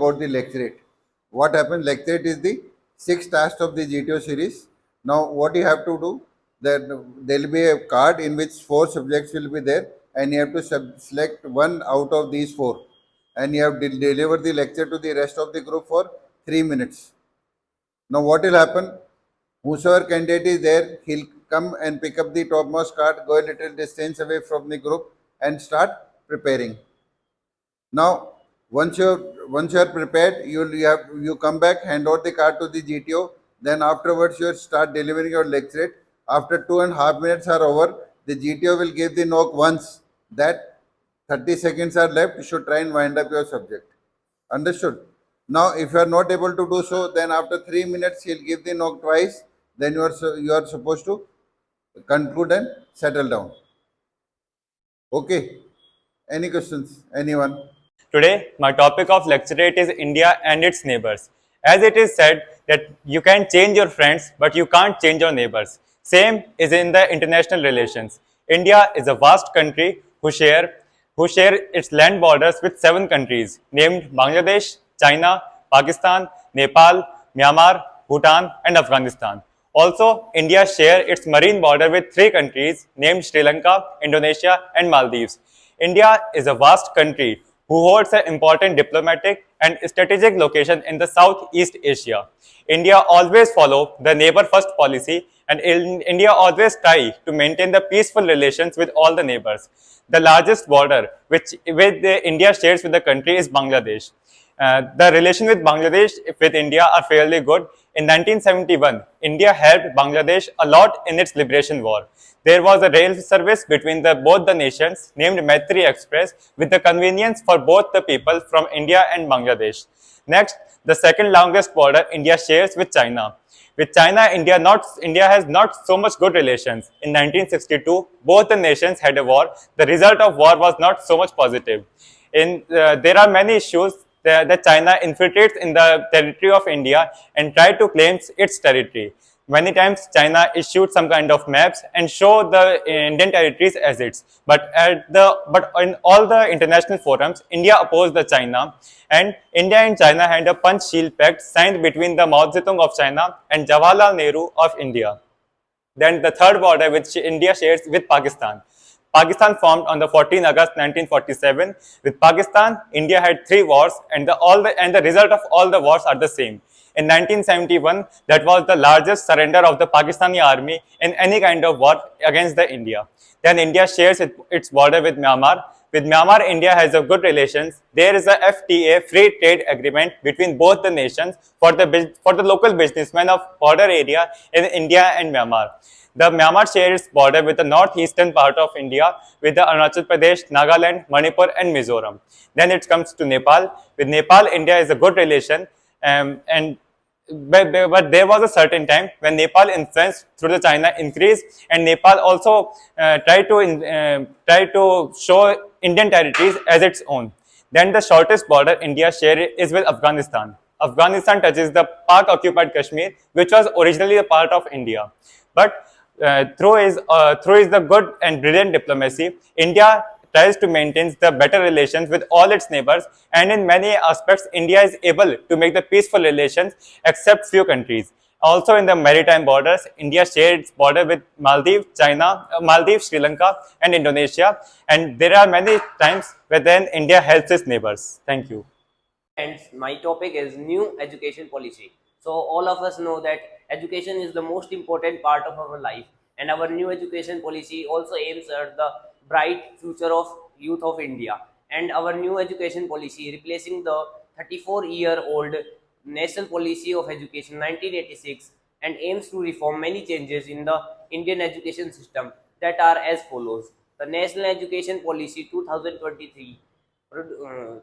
about the lecturate. What happens? Lecturate is the sixth task of the GTO series. Now, what you have to do? That there will be a card in which four subjects will be there, and you have to select one out of these four, and you have to deliver the lecture to the rest of the group for 3 minutes. Now, what will happen? Whosoever candidate is there, he'll come and pick up the topmost card, go a little distance away from the group, and start preparing. Now, once you are prepared, you come back, hand out the card to the GTO. Then afterwards, you start delivering your lecturate. After 2.5 minutes are over, the GTO will give the knock once that 30 seconds are left. You should try and wind up your subject. Understood? Now, if you are not able to do so, then after 3 minutes, he'll give the knock twice. Then you are supposed to conclude and settle down. Okay. Any questions? Anyone? Today, my topic of lecturate is India and its neighbors. As it is said that you can change your friends, but you can't change your neighbors. Same is in the international relations. India is a vast country who share its land borders with 7 countries named Bangladesh, China, Pakistan, Nepal, Myanmar, Bhutan, and Afghanistan. Also, India share its marine border with 3 countries named Sri Lanka, Indonesia, and Maldives. India is a vast country who holds an important diplomatic and strategic location in the Southeast Asia. India always follow the neighbor first policy, and India always try to maintain the peaceful relations with all the neighbors. The largest border which India shares with the country is Bangladesh. The relation with Bangladesh with India are fairly good. In 1971, India helped Bangladesh a lot in its liberation war. There was a rail service between both the nations named Maitri Express with the convenience for both the people from India and Bangladesh. Next, the second longest border India shares with China. With China, India has not so much good relations. In 1962, both the nations had a war. The result of war was not so much positive. There are many issues that China infiltrates in the territory of India and try to claim its territory. Many times China issued some kind of maps and show the Indian territories as its. But in all the international forums, India opposed the China, and India and China had a Panchsheel Pact signed between the Mao Zedong of China and Jawaharlal Nehru of India. Then the third border which India shares with Pakistan. Pakistan formed on the 14 August 1947. With Pakistan, India had 3 wars, and the result of all the wars are the same. In 1971, that was the largest surrender of the Pakistani army in any kind of war against the India. Then India shares its border with Myanmar. With Myanmar, India has a good relations. There is a FTA, free trade agreement between both the nations for the local businessmen of border area in India and Myanmar. The Myanmar shares border with the northeastern part of India with the Arunachal Pradesh, Nagaland, Manipur, and Mizoram. Then it comes to Nepal. With Nepal, India is a good relation, and but there was a certain time when Nepal influence through the China increased, and Nepal also try to show Indian territories as its own. Then the shortest border India share is with Afghanistan. Afghanistan touches the Pak-occupied Kashmir, which was originally a part of India. But through is the good and brilliant diplomacy, India tries to maintain the better relations with all its neighbors, and in many aspects, India is able to make the peaceful relations except few countries. Also, in the maritime borders, India shares border with Maldives, China, Maldives, Sri Lanka, and Indonesia. And there are many times where then India helps its neighbors. Thank you. And my topic is new education policy. So all of us know that education is the most important part of our life, and our new education policy also aims at the bright future of youth of India. And our new education policy replacing the 34-year-old national policy of education 1986 and aims to reform many changes in the Indian education system that are as follows. The National Education Policy 2023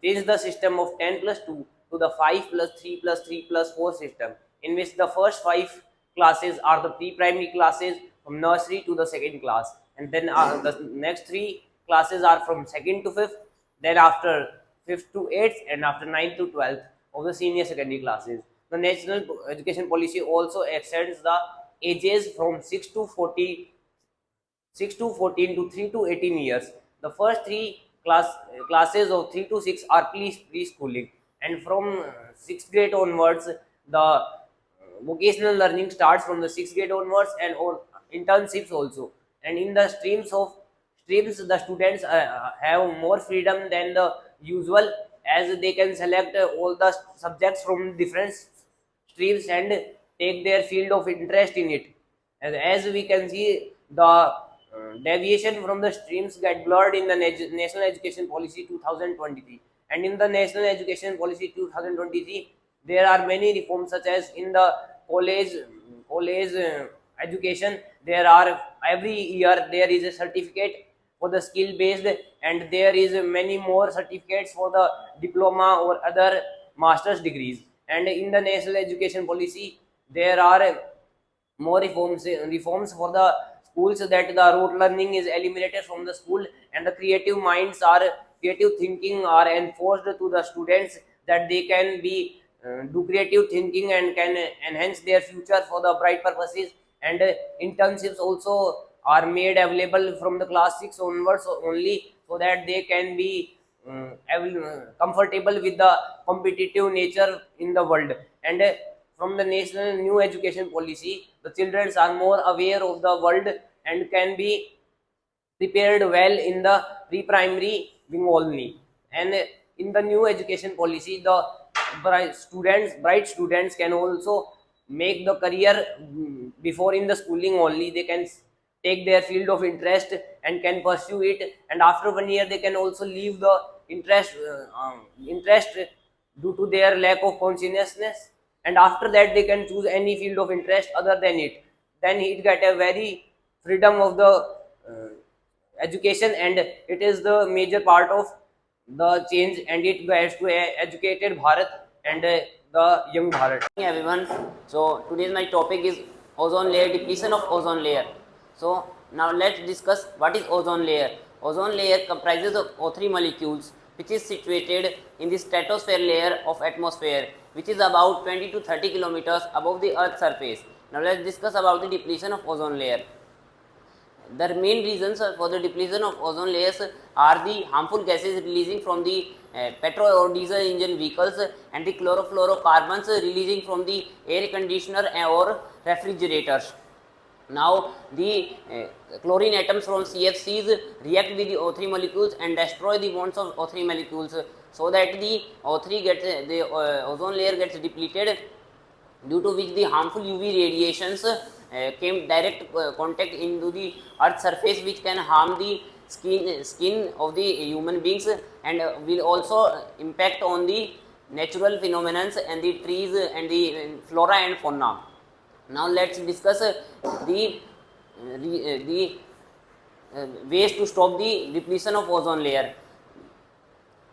change the system of 10 plus 2 to the 5 plus 3 plus 3 plus 4 system, in which the first 5 classes are the pre-primary classes from nursery to the second class, and then the next 3 classes are from second to fifth, then after fifth to eighth, and after 9th to 12th of the senior secondary classes. The national education policy also extends the ages from 6 to 14 to 3 to 18 years. The first 3 classes of 3 to 6 are preschooling, and from 6th grade onwards, the vocational learning starts from the 6th grade onwards, and all internships also. And in the streams, the students have more freedom than the usual, as they can select all the subjects from different streams and take their field of interest in it. And as we can see, the deviation from the streams get blurred in the National Education Policy 2023. And in the National Education Policy 2023, there are many reforms, such as in the college education. There are every year there is a certificate for the skill based, and there is many more certificates for the diploma or other master's degrees. And in the National Education Policy, there are more reforms for the schools, that the rote learning is eliminated from the school, and the creative thinking are enforced to the students, that they can be do creative thinking and can enhance their future for the bright purposes. And internships also are made available from the class 6 onwards only, so that they can be comfortable with the competitive nature in the world. And from the national new education policy, the children are more aware of the world and can be prepared well in the pre-primary wing only. And in the new education policy, the bright students can also make the career before in the schooling only. They can take their field of interest and can pursue it, and after 1 year they can also leave the interest due to their lack of consciousness, and after that they can choose any field of interest other than it. Then it get a very freedom of the education, and it is the major part of the change, and it gets to a educated Bharat and the young Bharat. Hey everyone, so today's my topic is ozone layer, depletion of ozone layer. So now let's discuss what is ozone layer. Ozone layer comprises of O3 molecules which is situated in the stratosphere layer of atmosphere, which is about 20 to 30 kilometers above the earth's surface. Now let's discuss about the depletion of ozone layer. The main reasons for the depletion of ozone layers are the harmful gases releasing from the petrol or diesel engine vehicles, and the chlorofluorocarbons releasing from the air conditioner or refrigerators. Now the chlorine atoms from CFCs react with the O3 molecules and destroy the bonds of O3 molecules, so that the O3 gets the ozone layer gets depleted, due to which the harmful UV radiations came direct contact into the earth's surface, which can harm the skin of the human beings, and will also impact on the natural phenomena and the trees and the flora and fauna. Now let's discuss the ways to stop the depletion of ozone layer.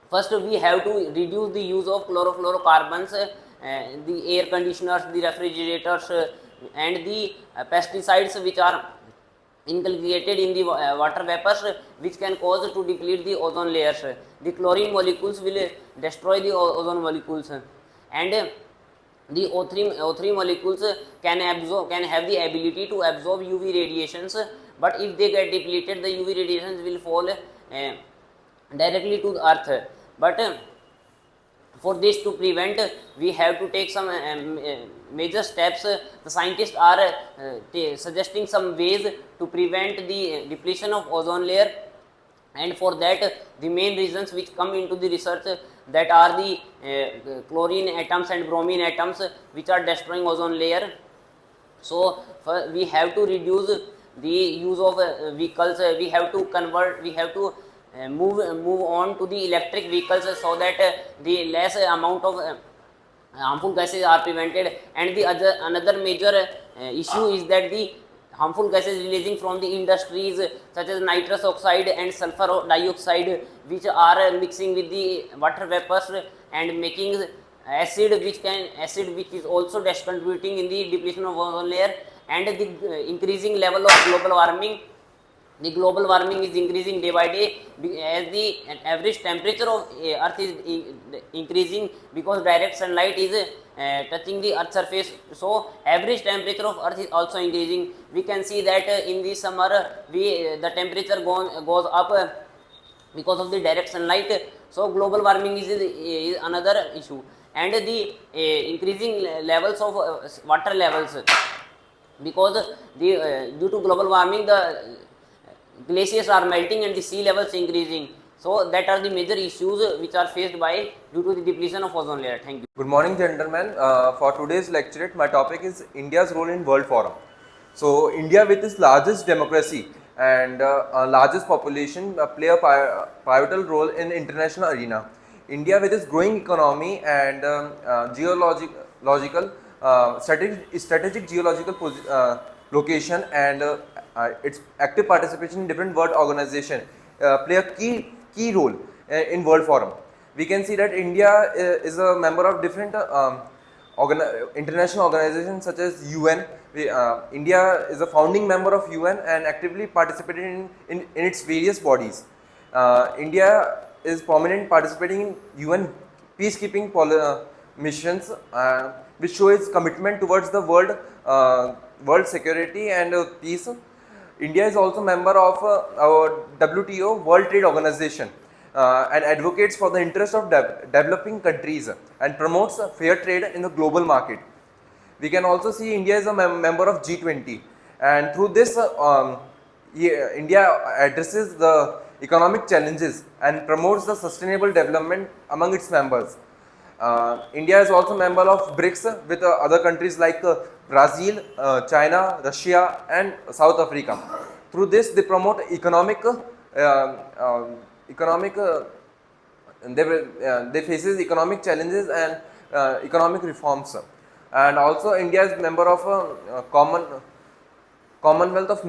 First, we have to reduce the use of chlorofluorocarbons, the air conditioners, the refrigerators, and the pesticides which are inculcated in the water vapors, which can cause to deplete the ozone layers. The chlorine molecules will destroy the ozone molecules, and the O3 molecules can have the ability to absorb UV radiations, but if they get depleted, the UV radiations will fall directly to the earth. But for this to prevent, we have to take some major steps. The scientists are suggesting some ways to prevent the depletion of ozone layer, and for that the main reasons which come into the research, that are the chlorine atoms and bromine atoms which are destroying ozone layer. So we have to reduce the use of vehicles. We have to move on to the electric vehicles, so that the less amount of harmful gases are prevented. And the another major issue is that the harmful gases releasing from the industries, such as nitrous oxide and sulfur dioxide, which are mixing with the water vapors and making acid, which is also contributing in the depletion of ozone layer. And the increasing level of global warming. The global warming is increasing day by day, as the average temperature of earth is increasing, because direct sunlight is touching the earth surface. So average temperature of earth is also increasing. We can see that in the summer the temperature goes up because of the direct sunlight. So global warming is another issue, and the increasing levels of water levels, because due to global warming the glaciers are melting and the sea levels increasing. So that are the major issues which are faced by due to the depletion of ozone layer. Thank you. Good morning, gentlemen. For today's lecture, my topic is India's role in World Forum. So, India, with its largest democracy and largest population, play a pivotal role in international arena. India, with its growing economy and geological strategic geological location and its active participation in different world organizations, play a key role in World Forum. We can see that India is a member of different international organizations such as UN. India is a founding member of UN and actively participated in its various bodies. India is prominent participating in UN peacekeeping missions, which show its commitment towards the world security and peace. India is also member of our WTO, World Trade Organization, and advocates for the interest of developing countries and promotes fair trade in the global market. We can also see India is a member of G20, and through this India addresses the economic challenges and promotes the sustainable development among its members. India is also member of BRICS with other countries like Brazil, China, Russia and South Africa. Through this they promote economic they faces economic challenges and economic reforms. And also India is member of Commonwealth of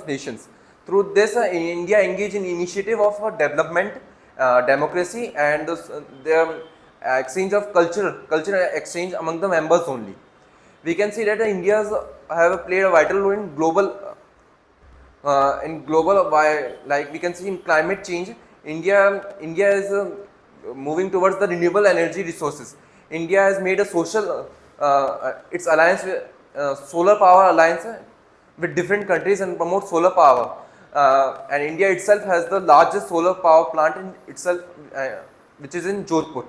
Nations. Through this, India engage in initiative of development, democracy, and the exchange of cultural exchange among the members only. We can see that India have played a vital role in global like we can see in climate change. India is moving towards the renewable energy resources. India has made a social its alliance with solar power alliance with different countries and promote solar power. And India itself has the largest solar power plant in itself, which is in Jodhpur.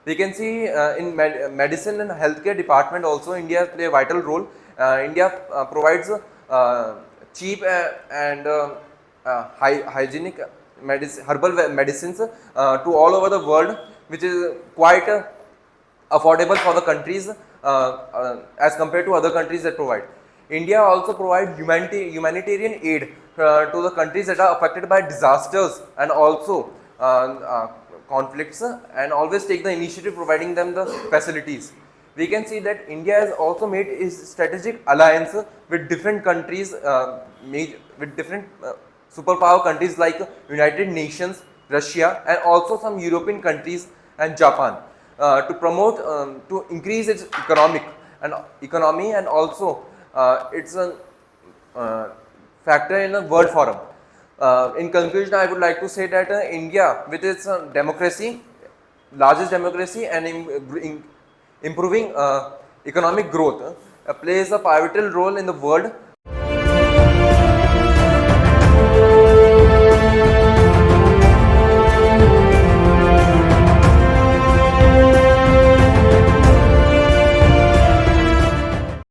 We can see in medicine and healthcare department also India play a vital role. India provides cheap and hygienic herbal medicines to all over the world, which is quite affordable for the countries as compared to other countries that provide. India also provides humanitarian aid to the countries that are affected by disasters and also conflicts, and always take the initiative providing them the facilities. We can see that India has also made its strategic alliance with different countries, with different superpower countries like United Nations, Russia, and also some European countries and Japan, to promote, to increase its economy and also it's a factor in a world forum. In conclusion, I would like to say that India, with its democracy, largest democracy, and improving economic growth, plays a pivotal role in the world